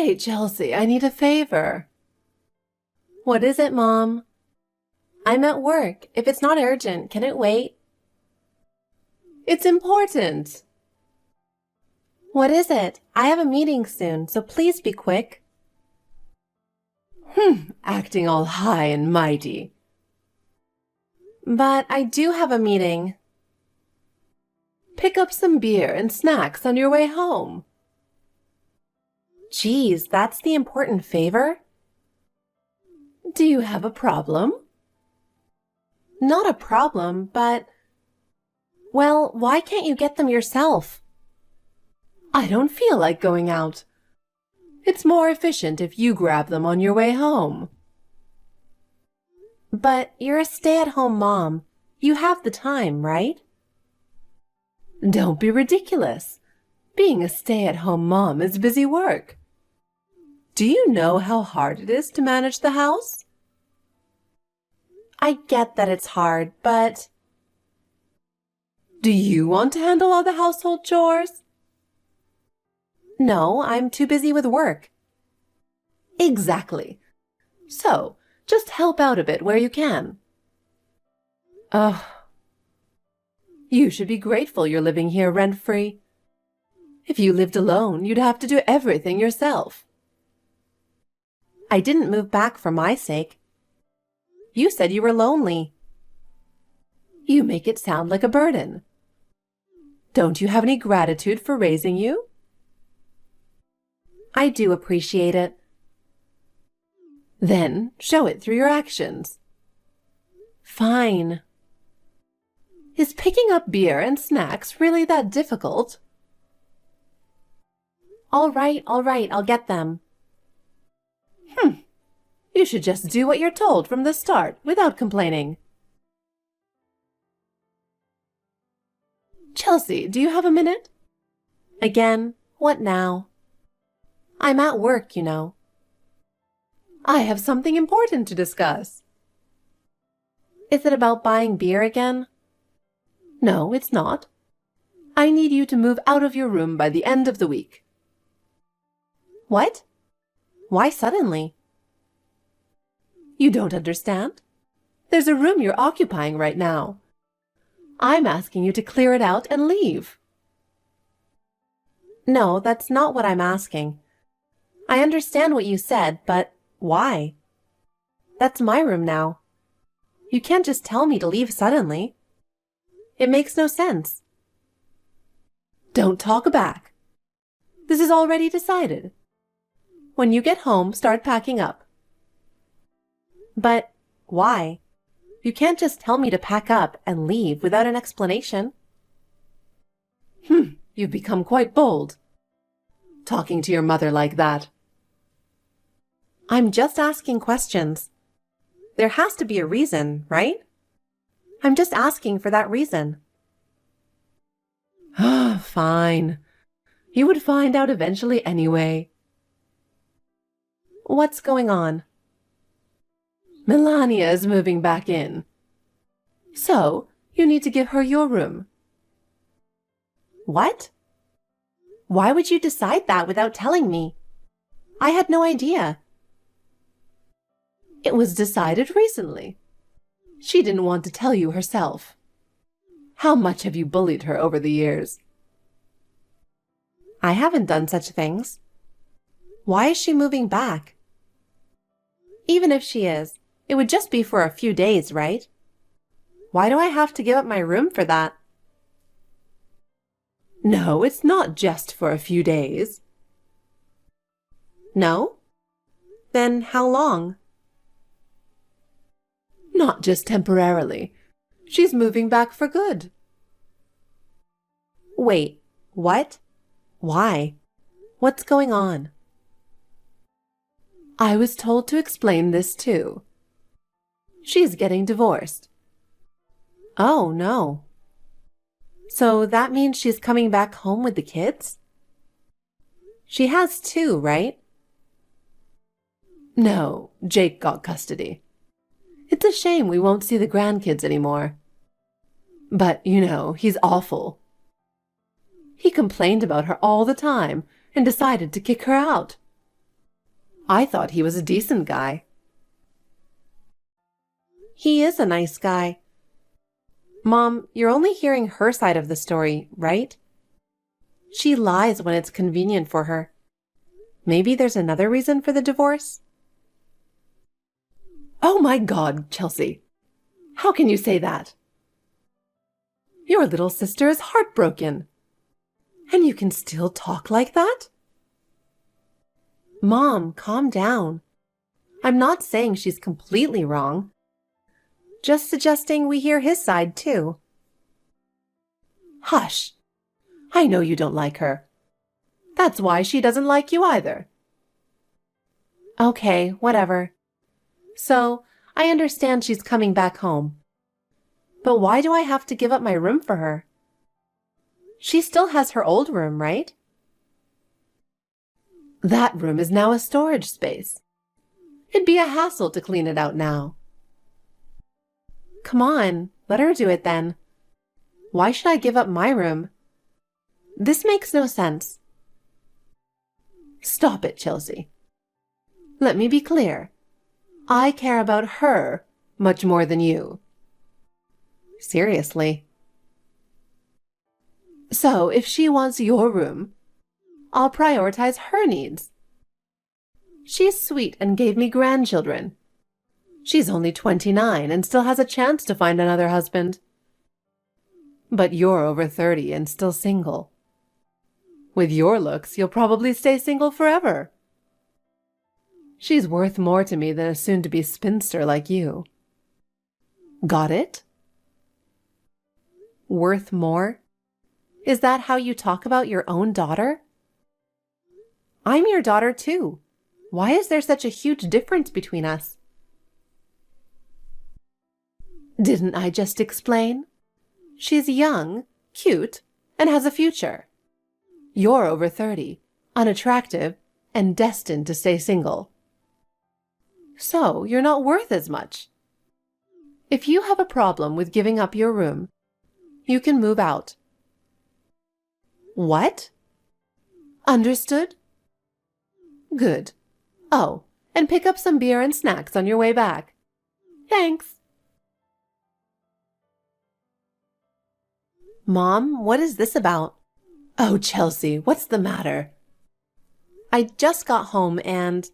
Hey, Chelsea, I need a favor. What is it, Mom? I'm at work. If it's not urgent, can it wait? It's important. What is it? I have a meeting soon, so please be quick. Acting all high and mighty. But I do have a meeting. Pick up some beer and snacks on your way home. Geez, that's the important favor? Do you have a problem? Not a problem, but... Well, why can't you get them yourself? I don't feel like going out. It's more efficient if you grab them on your way home. But you're a stay-at-home mom. You have the time, right? Don't be ridiculous. Being a stay-at-home mom is busy work. Do you know how hard it is to manage the house? I get that it's hard, but... Do you want to handle all the household chores? No, I'm too busy with work. Exactly. So, just help out a bit where you can. Ugh. You should be grateful you're living here rent-free. If you lived alone, you'd have to do everything yourself. I didn't move back for my sake. You said you were lonely. You make it sound like a burden. Don't you have any gratitude for raising you? I do appreciate it. Then show it through your actions. Fine. Is picking up beer and snacks really that difficult? All right, I'll get them. You should just do what you're told from the start without complaining. Chelsea, do you have a minute? Again, what now? I'm at work, you know. I have something important to discuss. Is it about buying beer again? No, it's not. I need you to move out of your room by the end of the week. What? Why suddenly? You don't understand? There's a room you're occupying right now. I'm asking you to clear it out and leave. No, that's not what I'm asking. I understand what you said, but why? That's my room now. You can't just tell me to leave suddenly. It makes no sense. Don't talk back. This is already decided. When you get home, start packing up. But why? You can't just tell me to pack up and leave without an explanation. You've become quite bold. Talking to your mother like that. I'm just asking questions. There has to be a reason, right? I'm just asking for that reason. Fine. You would find out eventually anyway. What's going on? Melania is moving back in. So, you need to give her your room. What? Why would you decide that without telling me? I had no idea. It was decided recently. She didn't want to tell you herself. How much have you bullied her over the years? I haven't done such things. Why is she moving back? Even if she is, it would just be for a few days, right? Why do I have to give up my room for that? No, it's not just for a few days. No? Then how long? Not just temporarily. She's moving back for good. Wait, what? Why? What's going on? I was told to explain this too. She's getting divorced. Oh, no. So that means she's coming back home with the kids? She has two, right? No, Jake got custody. It's a shame we won't see the grandkids anymore. But, you know, he's awful. He complained about her all the time and decided to kick her out. I thought he was a decent guy. He is a nice guy. Mom, you're only hearing her side of the story, right? She lies when it's convenient for her. Maybe there's another reason for the divorce? Oh my God, Chelsea. How can you say that? Your little sister is heartbroken. And you can still talk like that? Mom, calm down. I'm not saying she's completely wrong. Just suggesting we hear his side too. Hush. I know you don't like her. That's why she doesn't like you either. Okay, whatever. So, I understand she's coming back home. But why do I have to give up my room for her? She still has her old room, right? That room is now a storage space. It'd be a hassle to clean it out now. Come on, let her do it then. Why should I give up my room? This makes no sense. Stop it, Chelsea. Let me be clear. I care about her much more than you. Seriously. So, if she wants your room, I'll prioritize her needs. She's sweet and gave me grandchildren. She's only 29 and still has a chance to find another husband. But you're over 30 and still single. With your looks, you'll probably stay single forever. She's worth more to me than a soon-to-be spinster like you. Got it? Worth more? Is that how you talk about your own daughter? I'm your daughter too. Why is there such a huge difference between us? Didn't I just explain? She's young, cute, and has a future. You're over 30, unattractive, and destined to stay single. So you're not worth as much. If you have a problem with giving up your room, you can move out. What? Understood? Good. Oh, and pick up some beer and snacks on your way back. Thanks. Mom, what is this about? Oh, Chelsea, what's the matter? I just got home and...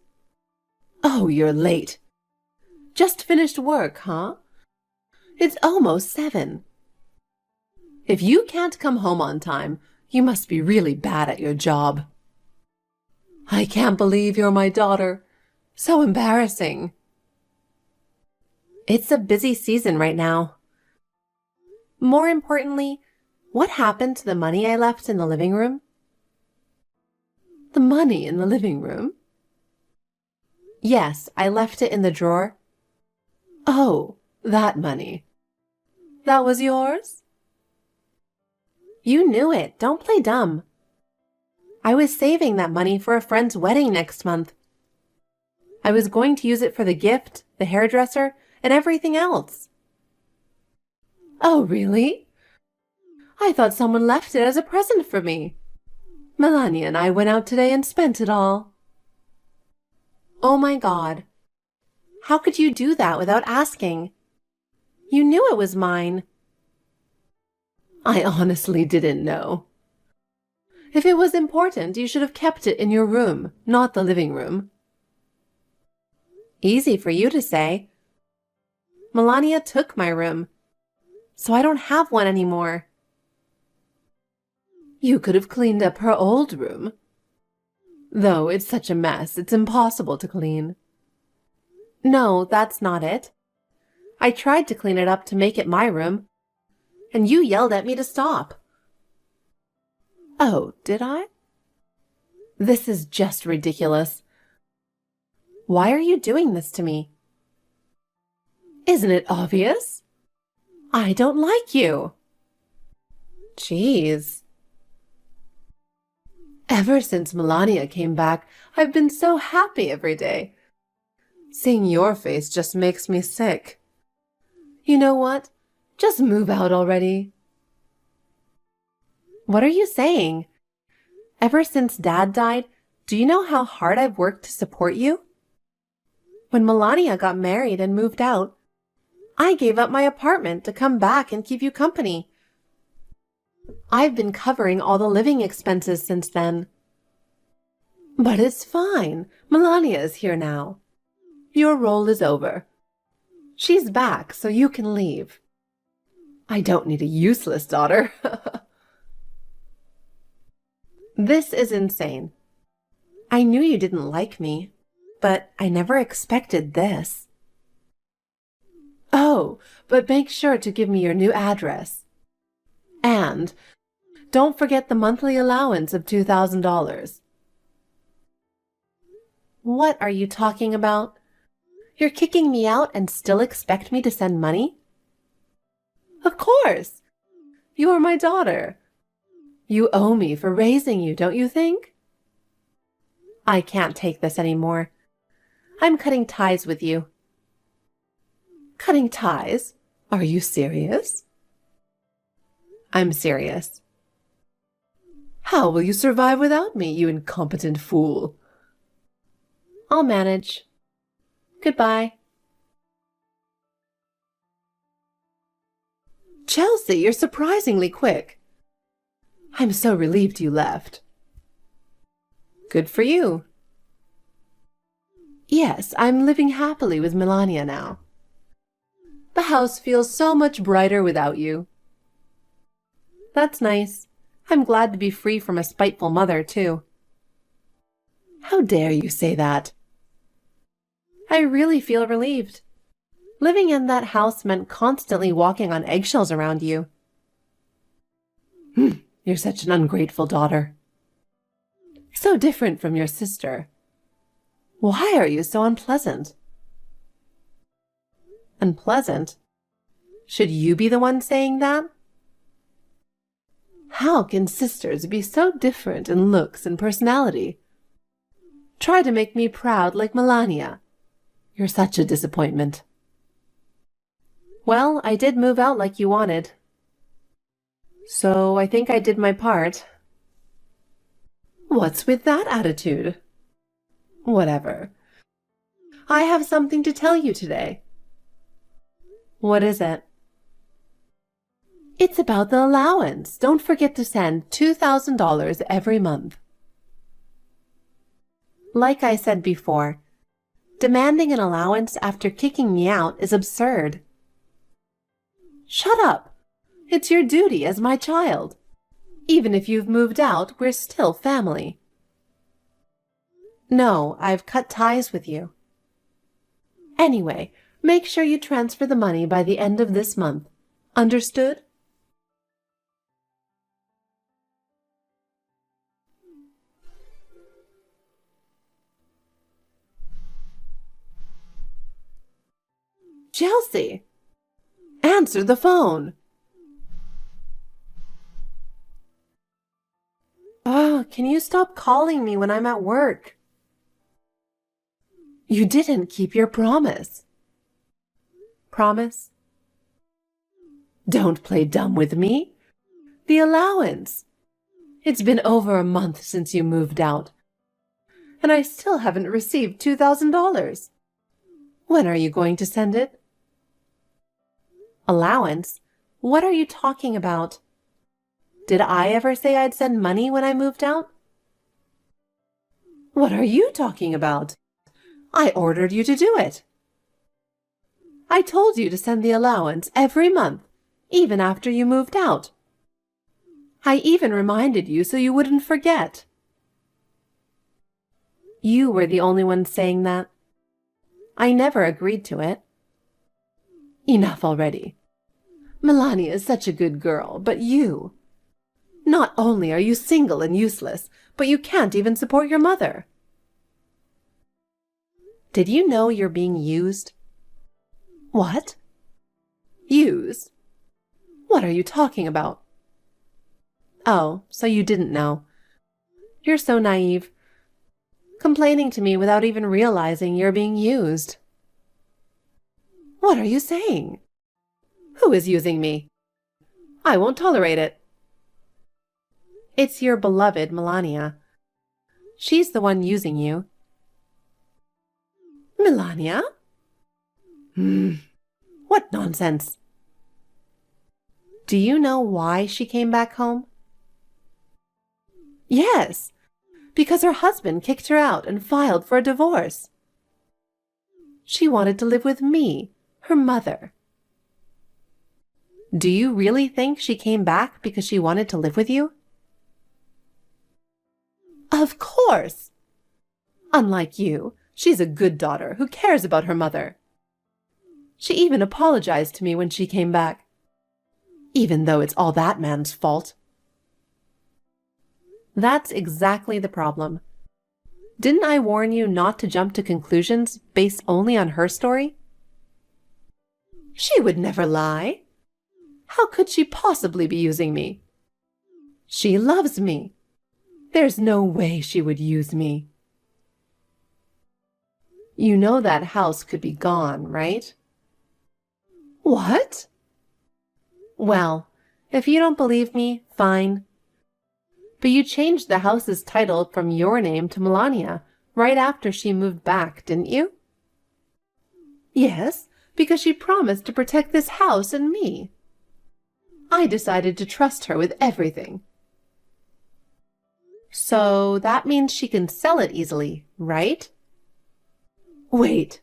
Oh, you're late. Just finished work, huh? It's almost 7. If you can't come home on time, you must be really bad at your job. I can't believe you're my daughter. So embarrassing. It's a busy season right now. More importantly, what happened to the money I left in the living room? The money in the living room? Yes, I left it in the drawer. Oh, that money. That was yours? You knew it. Don't play dumb. I was saving that money for a friend's wedding next month. I was going to use it for the gift, the hairdresser, and everything else. Oh, really? I thought someone left it as a present for me. Melania and I went out today and spent it all. Oh my God. How could you do that without asking? You knew it was mine. I honestly didn't know. If it was important, you should have kept it in your room, not the living room. Easy for you to say. Melania took my room, so I don't have one anymore. You could have cleaned up her old room. Though it's such a mess, it's impossible to clean. No, that's not it. I tried to clean it up to make it my room, and you yelled at me to stop. Oh, did I? This is just ridiculous. Why are you doing this to me? Isn't it obvious? I don't like you. Jeez. Ever since Melania came back, I've been so happy every day. Seeing your face just makes me sick. You know what? Just move out already. What are you saying? Ever since Dad died, do you know how hard I've worked to support you? When Melania got married and moved out, I gave up my apartment to come back and keep you company. I've been covering all the living expenses since then. But it's fine. Melania is here now. Your role is over. She's back, so you can leave. I don't need a useless daughter. This is insane. I knew you didn't like me, but I never expected this. Oh, but make sure to give me your new address. And don't forget the monthly allowance of $2,000. What are you talking about? You're kicking me out and still expect me to send money? Of course. You are my daughter. You owe me for raising you, don't you think? I can't take this anymore. I'm cutting ties with you. Cutting ties? Are you serious? I'm serious. How will you survive without me, you incompetent fool? I'll manage. Goodbye. Chelsea, you're surprisingly quick. I'm so relieved you left. Good for you. Yes, I'm living happily with Melania now. The house feels so much brighter without you. That's nice. I'm glad to be free from a spiteful mother, too. How dare you say that? I really feel relieved. Living in that house meant constantly walking on eggshells around you. You're such an ungrateful daughter. So different from your sister. Why are you so unpleasant? Unpleasant? Should you be the one saying that? How can sisters be so different in looks and personality? Try to make me proud like Melania. You're such a disappointment. Well, I did move out like you wanted. So I think I did my part. What's with that attitude? Whatever. I have something to tell you today. What is it? It's about the allowance. Don't forget to send $2,000 every month. Like I said before, demanding an allowance after kicking me out is absurd. Shut up. It's your duty as my child. Even if you've moved out, we're still family. No, I've cut ties with you. Anyway, make sure you transfer the money by the end of this month. Understood? Chelsea! Answer the phone! Oh, can you stop calling me when I'm at work? You didn't keep your promise. Promise? Don't play dumb with me. The allowance. It's been over a month since you moved out, and I still haven't received $2,000. When are you going to send it? Allowance? What are you talking about? Did I ever say I'd send money when I moved out? What are you talking about? I ordered you to do it. I told you to send the allowance every month, even after you moved out. I even reminded you so you wouldn't forget. You were the only one saying that. I never agreed to it. Enough already. Melania is such a good girl, but you... Not only are you single and useless, but you can't even support your mother. Did you know you're being used? What? Used? What are you talking about? Oh, so you didn't know. You're so naive. Complaining to me without even realizing you're being used. What are you saying? Who is using me? I won't tolerate it. It's your beloved Melania. She's the one using you. Melania? What nonsense. Do you know why she came back home? Yes, because her husband kicked her out and filed for a divorce. She wanted to live with me, her mother. Do you really think she came back because she wanted to live with you? Of course! Unlike you, she's a good daughter who cares about her mother. She even apologized to me when she came back, even though it's all that man's fault. That's exactly the problem. Didn't I warn you not to jump to conclusions based only on her story? She would never lie. How could she possibly be using me? She loves me. There's no way she would use me. You know that house could be gone, right? What? Well, if you don't believe me, fine. But you changed the house's title from your name to Melania right after she moved back, didn't you? Yes, because she promised to protect this house and me. I decided to trust her with everything. So that means she can sell it easily, right? Wait.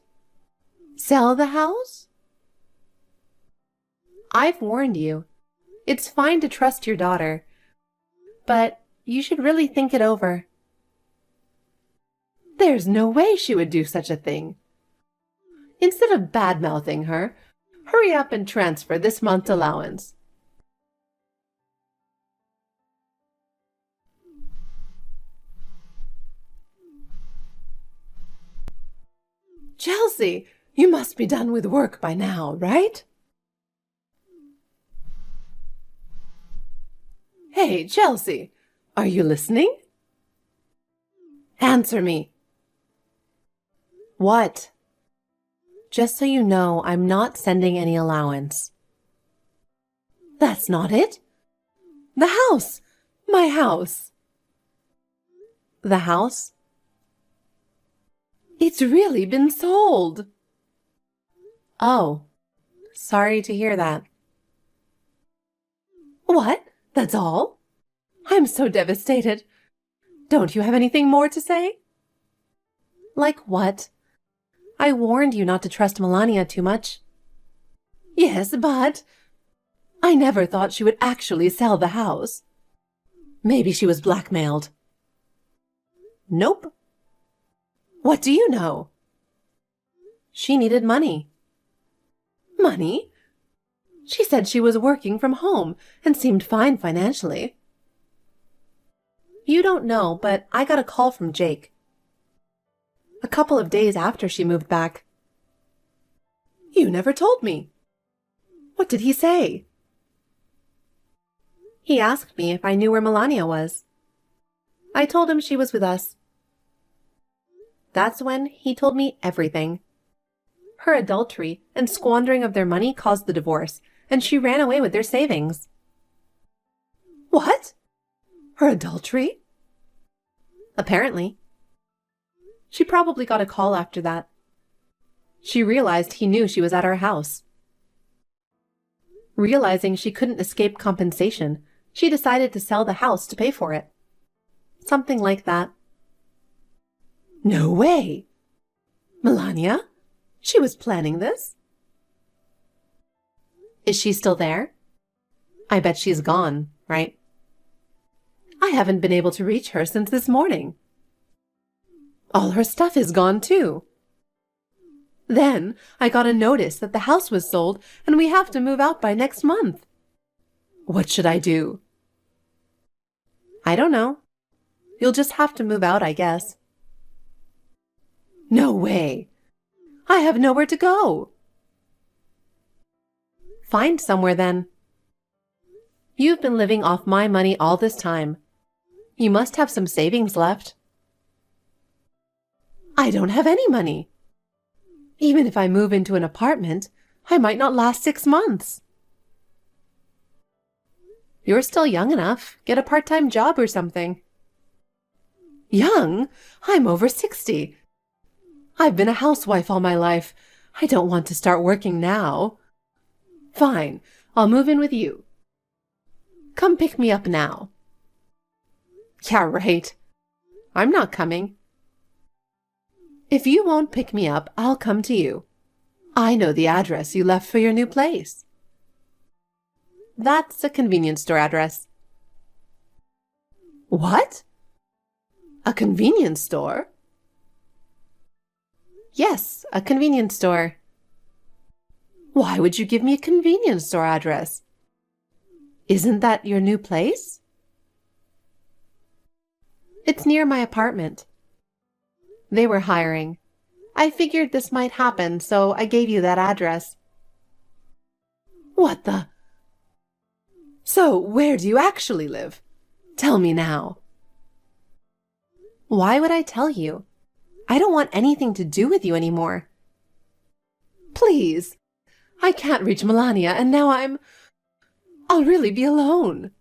Sell the house? I've warned you. It's fine to trust your daughter, but you should really think it over. There's no way she would do such a thing. Instead of bad-mouthing her, hurry up and transfer this month's allowance. Chelsea, you must be done with work by now, right? Hey, Chelsea, are you listening? Answer me. What? Just so you know, I'm not sending any allowance. That's not it. The house! My house! The house? It's really been sold. Oh, sorry to hear that. What? That's all? I'm so devastated. Don't you have anything more to say? Like what? I warned you not to trust Melania too much. Yes, but I never thought she would actually sell the house. Maybe she was blackmailed. Nope. What do you know? She needed money. Money? She said she was working from home and seemed fine financially. You don't know, but I got a call from Jake. A couple of days after she moved back. You never told me. What did he say? He asked me if I knew where Melania was. I told him she was with us. That's when he told me everything. Her adultery and squandering of their money caused the divorce, and she ran away with their savings. What? Her adultery? Apparently. She probably got a call after that. She realized he knew she was at our house. Realizing she couldn't escape compensation, she decided to sell the house to pay for it. Something like that. No way! Melania? She was planning this? Is she still there? I bet she's gone, right? I haven't been able to reach her since this morning. All her stuff is gone too. Then I got a notice that the house was sold and we have to move out by next month. What should I do? I don't know. You'll just have to move out, I guess. No way. I have nowhere to go. Find somewhere then. You've been living off my money all this time. You must have some savings left. I don't have any money. Even if I move into an apartment, I might not last 6 months. You're still young enough. Get a part-time job or something. Young? I'm over 60. I've been a housewife all my life. I don't want to start working now. Fine, I'll move in with you. Come pick me up now. Yeah, right. I'm not coming. If you won't pick me up, I'll come to you. I know the address you left for your new place. That's a convenience store address. What? A convenience store? Yes, a convenience store. Why would you give me a convenience store address? Isn't that your new place? It's near my apartment. They were hiring. I figured this might happen, so I gave you that address. What the? So, where do you actually live? Tell me now. Why would I tell you? I don't want anything to do with you anymore. Please. I can't reach Melania, and now I'll really be alone.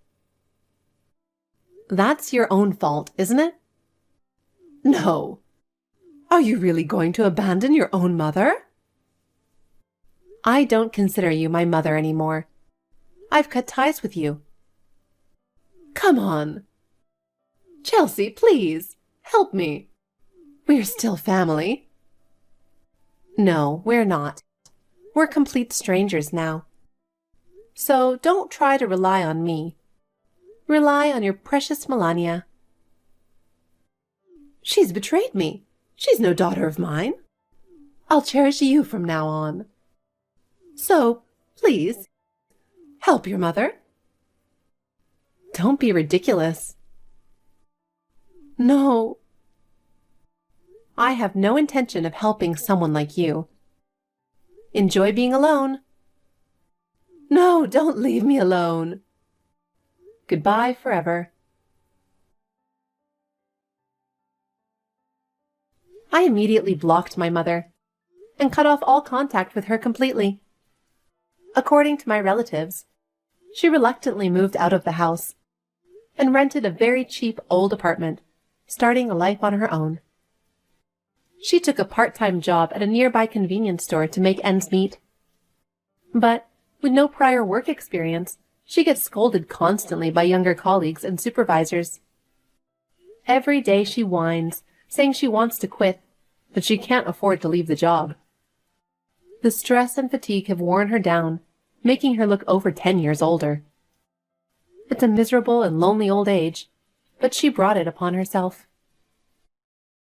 That's your own fault, isn't it? No. Are you really going to abandon your own mother? I don't consider you my mother anymore. I've cut ties with you. Come on. Chelsea, please, help me. We're still family. No, we're not. We're complete strangers now. So don't try to rely on me. Rely on your precious Melania. She's betrayed me. She's no daughter of mine. I'll cherish you from now on. So, please, help your mother. Don't be ridiculous. No. I have no intention of helping someone like you. Enjoy being alone. No, don't leave me alone. Goodbye forever. I immediately blocked my mother and cut off all contact with her completely. According to my relatives, she reluctantly moved out of the house and rented a very cheap old apartment, starting a life on her own. She took a part-time job at a nearby convenience store to make ends meet. But with no prior work experience, she gets scolded constantly by younger colleagues and supervisors. Every day she whines, saying she wants to quit, but she can't afford to leave the job. The stress and fatigue have worn her down, making her look over 10 years older. It's a miserable and lonely old age, but she brought it upon herself.